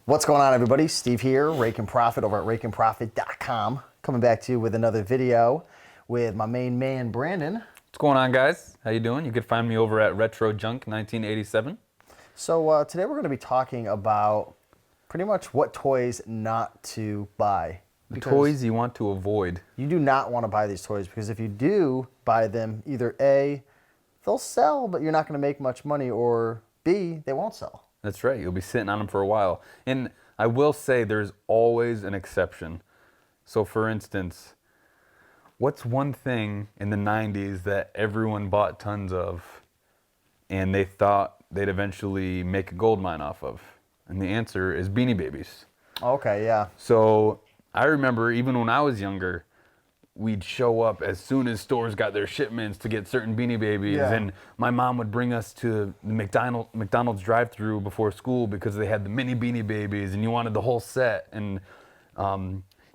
What's going on, everybody? Steve here, Raiken Profit over at RaikenProfit.com. Coming back to you with another video with my main man, Brandon. What's going on, guys? How you doing? You can find me over at Retro Junk 1987. So today we're going to be talking about pretty much what toys not to buy. The toys you want to avoid. You do not want to buy these toys because if you do buy them, either A, they'll sell, but you're not going to make much money, or B, they won't sell. That's right. You'll be sitting on them for a while. And I will say there's always an exception. So for instance, what's one thing in the 90s that everyone bought tons of and they thought they'd eventually make a gold mine off of? And the answer is Beanie Babies. Okay, yeah. So I remember even when I was younger, we'd show up as soon as stores got their shipments to get certain Beanie Babies, and my mom would bring us to the McDonald's drive-thru before school because they had the mini Beanie Babies, and you wanted the whole set, and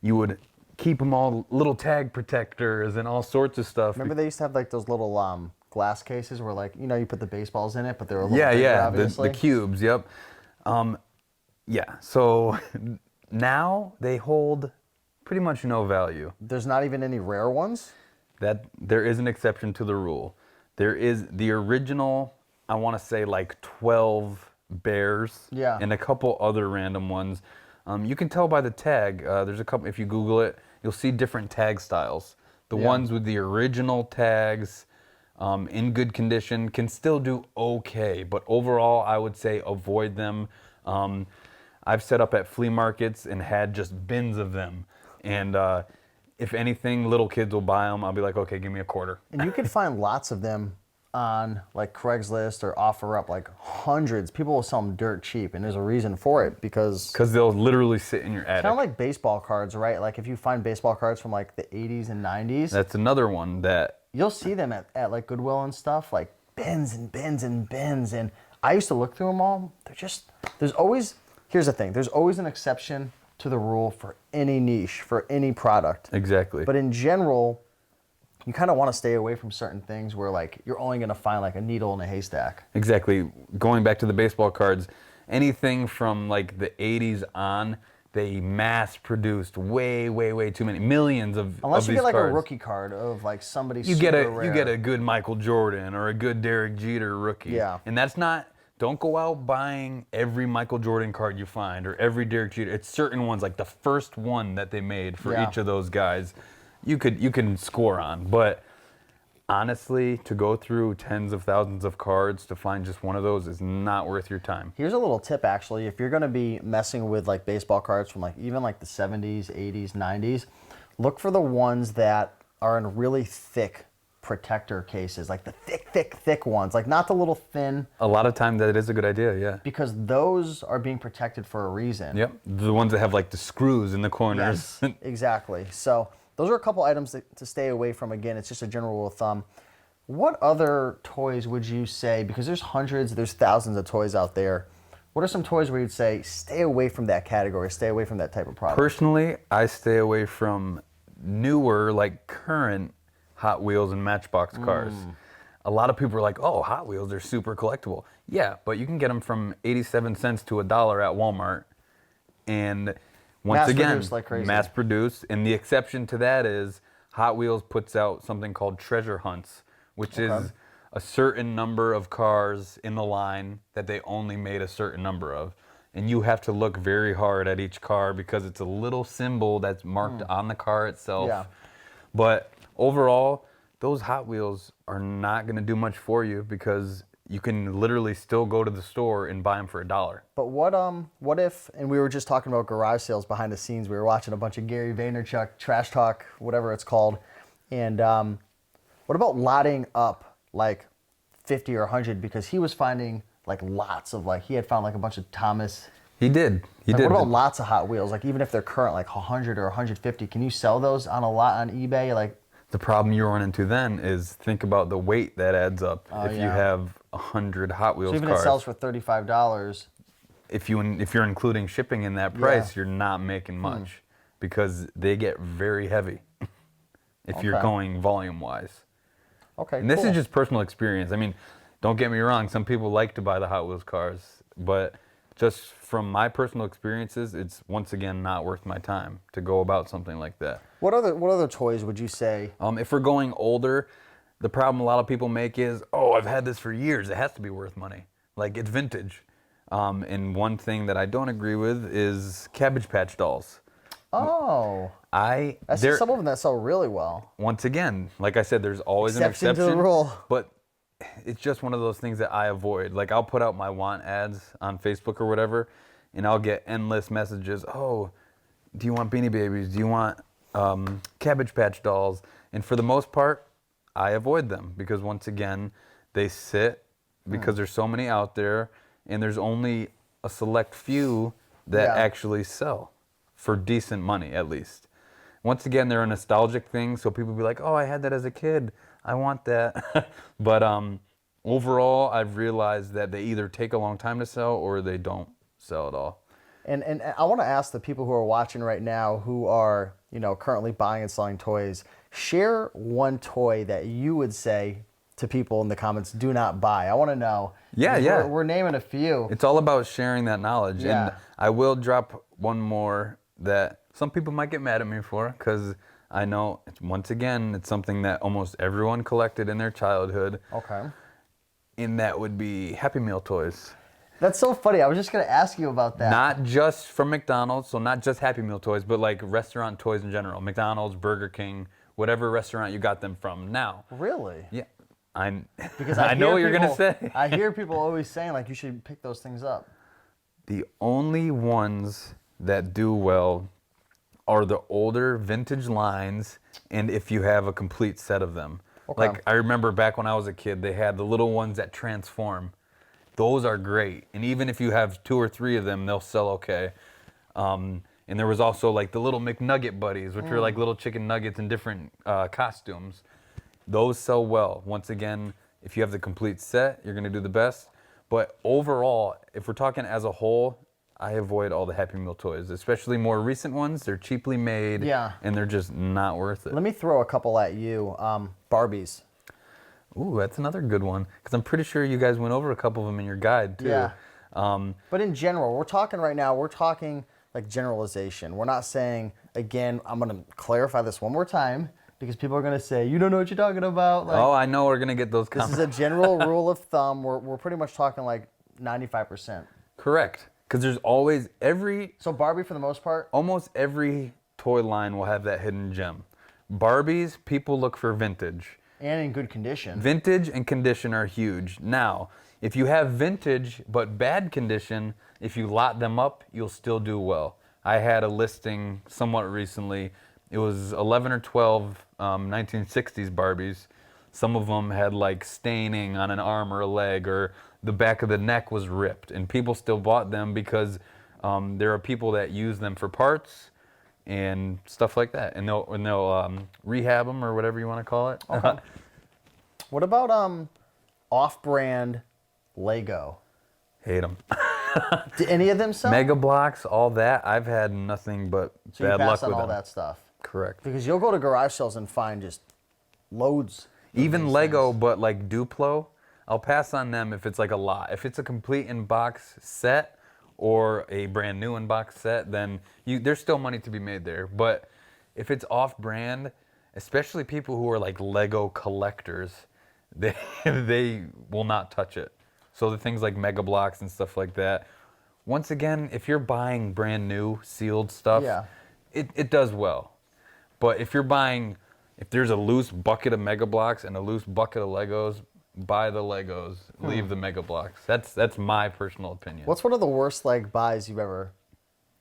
you would keep them all little tag protectors and all sorts of stuff. Remember they used to have like those little glass cases where, like, you know, you put the baseballs in it, but they were a little bigger, obviously. The cubes, yep. Yeah, so now they hold pretty much no value. There's not even any rare ones? That there is an exception to the rule. There is the original, I want to say like 12 bears, and a couple other random ones. You can tell by the tag. There's a couple, if you Google it, you'll see different tag styles. The ones with the original tags in good condition can still do okay, but overall I would say avoid them. I've set up at flea markets and had just bins of them. And if anything, little kids will buy them. I'll be like, okay, give me a quarter. And you can find lots of them on like Craigslist or OfferUp, like hundreds. People will sell them dirt cheap, and there's a reason for it because they'll literally sit in your attic. Kind of like baseball cards, right? Like if you find baseball cards from like the 80s and 90s. That's another one that you'll see them at like Goodwill and stuff, like bins and bins and bins. And I used to look through them all. There's always, here's the thing, there's always an exception to the rule for any niche, for any product. Exactly. But in general, you kind of want to stay away from certain things where like you're only going to find like a needle in a haystack. Exactly. Going back to the baseball cards, anything from like the 80s on, they mass produced way too many, millions of these cards. Unless you get like a rookie card of like somebody you super get rare. You get a good Michael Jordan or a good Derek Jeter rookie. Yeah. And that's not, don't go out buying every Michael Jordan card you find or every Derek Jeter. It's certain ones, like the first one that they made for each of those guys, you can score on. But honestly, to go through tens of thousands of cards to find just one of those is not worth your time. Here's a little tip, actually. If you're going to be messing with like baseball cards from like even like the 70s, 80s, 90s, look for the ones that are in really thick protector cases, like the thick ones, like not the little thin. A lot of time that is a good idea, yeah. Because those are being protected for a reason. Yep, the ones that have like the screws in the corners. Yes, exactly. So those are a couple items to stay away from. Again, it's just a general rule of thumb. What other toys would you say, because there's hundreds, there's thousands of toys out there, what are some toys where you'd say stay away from that category, stay away from that type of product? Personally, I stay away from newer, like current Hot Wheels and Matchbox cars. A lot of people are like, oh, Hot Wheels, they're super collectible. Yeah, but you can get them from 87 cents to $1 at Walmart. And once again, like crazy. Mass produced. And the exception to that is Hot Wheels puts out something called treasure hunts, which is a certain number of cars in the line that they only made a certain number of. And you have to look very hard at each car because it's a little symbol that's marked on the car itself. Yeah. But overall, those Hot Wheels are not going to do much for you because you can literally still go to the store and buy them for $1. But what if, and we were just talking about garage sales behind the scenes, we were watching a bunch of Gary Vaynerchuk, Trash Talk, whatever it's called, and what about lotting up like 50 or 100, because he was finding like lots of, like he had found like a bunch of Thomas. He did. What about lots of Hot Wheels? Like even if they're current, like 100 or 150, can you sell those on a lot on eBay? Like the problem you run into then is think about the weight that adds up. If you have 100 Hot Wheels even cars. it sells for $35. If you're including shipping in that price, you're not making much because they get very heavy if you're going volume wise. Okay, and this is just personal experience. I mean, don't get me wrong. Some people like to buy the Hot Wheels cars, but just from my personal experiences, it's once again not worth my time to go about something like that. What other toys would you say? If we're going older, the problem a lot of people make is, oh, I've had this for years. It has to be worth money. Like, it's vintage. And one thing that I don't agree with is Cabbage Patch dolls. Oh. I see some of them that sell really well. Once again, like I said, there's always an exception to the rule. But it's just one of those things that I avoid. Like, I'll put out my want ads on Facebook or whatever, and I'll get endless messages. Oh, do you want Beanie Babies? Do you want Cabbage Patch dolls? And for the most part, I avoid them because, once again, they sit because there's so many out there, and there's only a select few that actually sell for decent money, at least. Once again, they're a nostalgic thing, so people be like, oh, I had that as a kid. I want that. But overall, I've realized that they either take a long time to sell or they don't sell at all. And I want to ask the people who are watching right now who are, currently buying and selling toys, share one toy that you would say to people in the comments, do not buy. I want to know. Yeah. We're naming a few. It's all about sharing that knowledge. Yeah. And I will drop one more that some people might get mad at me for, because I know, once again, it's something that almost everyone collected in their childhood. Okay. And that would be Happy Meal toys. That's so funny. I was just going to ask you about that. Not just from McDonald's, so not just Happy Meal toys, but like restaurant toys in general. McDonald's, Burger King, whatever restaurant you got them from. Now. Really? Yeah. Because I know what you're going to say. I hear people always saying, like, you should pick those things up. The only ones that do well are the older vintage lines, and if you have a complete set of them. Okay. Like, I remember back when I was a kid, they had the little ones that transform. Those are great. And even if you have 2 or 3 of them, they'll sell okay. And there was also like the little McNugget buddies, which are like little chicken nuggets in different costumes. Those sell well. Once again, if you have the complete set, you're going to do the best. But overall, if we're talking as a whole, I avoid all the Happy Meal toys, especially more recent ones. They're cheaply made, and they're just not worth it. Let me throw a couple at you. Barbies. Ooh, that's another good one, because I'm pretty sure you guys went over a couple of them in your guide, too. Yeah. But in general, we're talking like generalization. We're not saying, again, I'm going to clarify this one more time, because people are going to say, you don't know what you're talking about. Like, oh, I know we're going to get those comments. This is a general rule of thumb. We're pretty much talking like 95%. Correct. Because there's always So Barbie, for the most part? Almost every toy line will have that hidden gem. Barbies, people look for vintage. And in good condition. Vintage and condition are huge. Now, if you have vintage but bad condition, if you lot them up, you'll still do well. I had a listing somewhat recently. It was 11 or 12 1960s Barbies. Some of them had like staining on an arm or a leg, or the back of the neck was ripped, and people still bought them because there are people that use them for parts and stuff like that, and they'll rehab them or whatever you want to call it. Okay. What about off-brand Lego? Hate them. Do any of them sell? Mega Blocks, all that. I've had nothing but so bad luck with them. So you pass on all that stuff. Correct. Because you'll go to garage sales and find just loads. Even Lego, but like Duplo, I'll pass on them if it's like a lot. If it's a complete in-box set or a brand new in-box set, then there's still money to be made there. But if it's off-brand, especially people who are like Lego collectors, they will not touch it. So the things like Mega Blocks and stuff like that. Once again, if you're buying brand new sealed stuff, it does well. But if there's a loose bucket of Mega Blocks and a loose bucket of Legos, buy the Legos, leave the Mega Blocks. That's my personal opinion. What's one of the worst like buys you've ever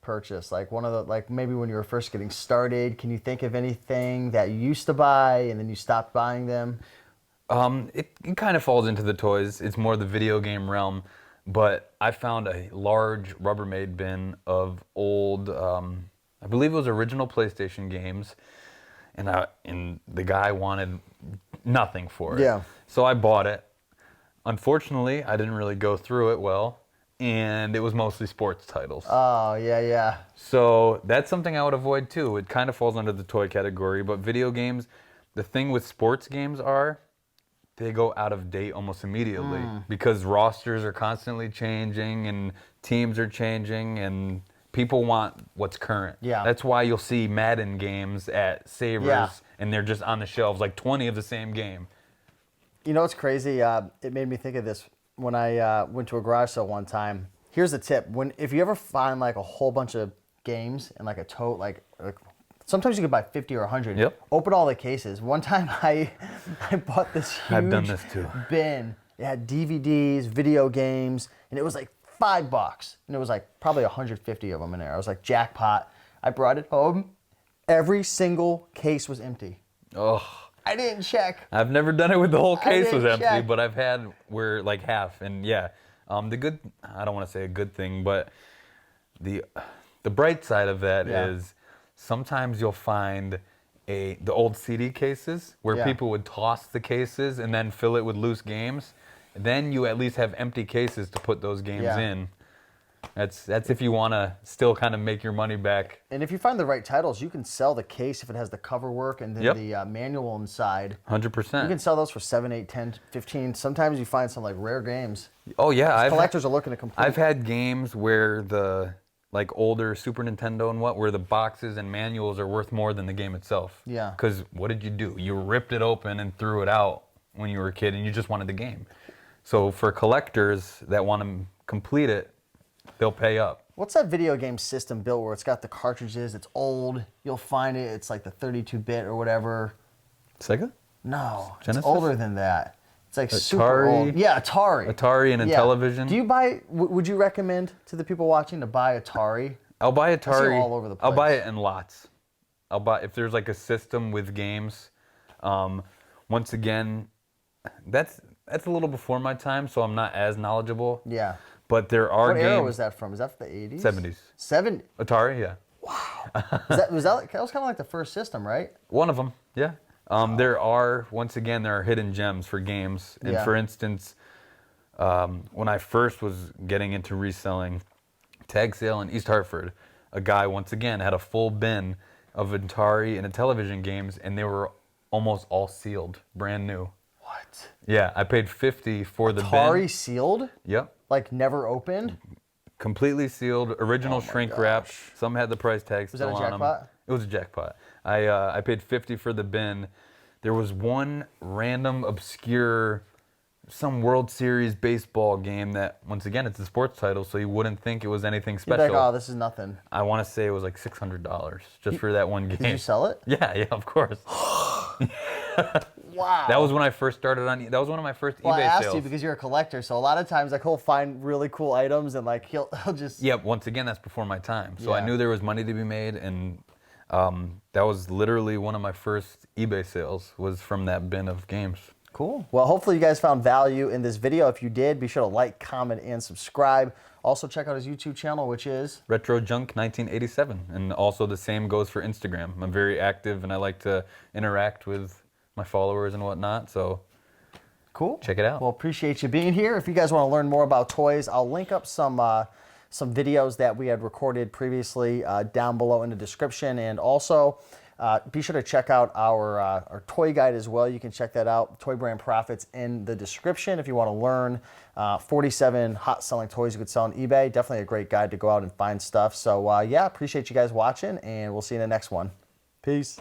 purchased? Like one of the, like maybe when you were first getting started, can you think of anything that you used to buy and then you stopped buying them? It kind of falls into the toys. It's more the video game realm. But I found a large Rubbermaid bin of old, I believe it was original PlayStation games. And the guy wanted nothing for it. Yeah. So I bought it. Unfortunately, I didn't really go through it well, and it was mostly sports titles. Oh, yeah. So that's something I would avoid too. It kind of falls under the toy category, but video games, the thing with sports games they go out of date almost immediately because rosters are constantly changing and teams are changing, and people want what's current. Yeah. That's why you'll see Madden games at Savers, and they're just on the shelves, like 20 of the same game. You know what's crazy? It made me think of this when I went to a garage sale one time. Here's the tip: if you ever find like a whole bunch of games in like a tote, like sometimes you could buy 50 or 100. Yep. Open all the cases. One time I bought this huge I've done this too. bin. It had DVDs, video games, and it was like $5, and it was like probably 150 of them in there. I was like, jackpot. I brought it home. Every single case was empty. Oh. I didn't check. I've never done it with the whole case was empty, check. but I've had where like half, and yeah. I don't want to say a good thing, but the bright side of that is sometimes you'll find the old CD cases where people would toss the cases and then fill it with loose games. Then you at least have empty cases to put those games in. That's if you want to still kind of make your money back. And if you find the right titles, you can sell the case if it has the cover work and then the manual inside. 100%. You can sell those for 7, 8, 10, 15. Sometimes you find some like rare games. Oh yeah, collectors are looking to complete. I've had games where the like older Super Nintendo and where the boxes and manuals are worth more than the game itself. Yeah. Because what did you do? You ripped it open and threw it out when you were a kid, and you just wanted the game. So for collectors that want to complete it, they'll pay up. What's that video game system built where it's got the cartridges? It's old. You'll find it. It's like the 32-bit or whatever. Sega? No, Genesis? It's older than that. It's like Atari? super old. Yeah, Atari. Atari and a television. Do you buy? Would you recommend to the people watching to buy Atari? I'll buy Atari. I see them all over the place. I'll buy it in lots. I'll buy if there's like a system with games. Once again, that's a little before my time, so I'm not as knowledgeable. Yeah. But there are games. What era was that from? Is that from the 80s? 70s. 70. Atari, yeah. Wow. that was kind of like the first system, right? One of them, yeah. There are hidden gems for games. And for instance, when I first was getting into reselling, tag sale in East Hartford, a guy once again had a full bin of Atari and television games, and they were almost all sealed, brand new. What? Yeah, I paid $50 for the bin. Atari sealed? Yep. Like never opened? Completely sealed, original shrink wrap. Some had the price tag still on them. Was that a jackpot? It was a jackpot. I paid $50 for the bin. There was one random obscure, some World Series baseball game that, once again, it's a sports title, so you wouldn't think it was anything special. You're like, oh, this is nothing. I want to say it was like $600 just for that one game. Did you sell it? Yeah, of course. Wow. That was when I first started on. That was one of my first eBay sales. I asked you because you're a collector, so a lot of times like he'll find really cool items and like he'll just. Yeah, once again, that's before my time, so I knew there was money to be made, and that was literally one of my first eBay sales was from that bin of games. Cool. Well, hopefully you guys found value in this video. If you did, be sure to like, comment, and subscribe. Also, check out his YouTube channel, which is Retro Junk 1987, and also the same goes for Instagram. I'm very active, and I like to interact with my followers and whatnot. So, cool. Check it out. Well, appreciate you being here. If you guys want to learn more about toys, I'll link up some videos that we had recorded previously down below in the description, and also. Be sure to check out our toy guide as well. You can check that out, Toy Brand Profits, in the description if you want to learn 47 hot selling toys you could sell on eBay. Definitely a great guide to go out and find stuff. So yeah, appreciate you guys watching, and we'll see you in the next one. Peace.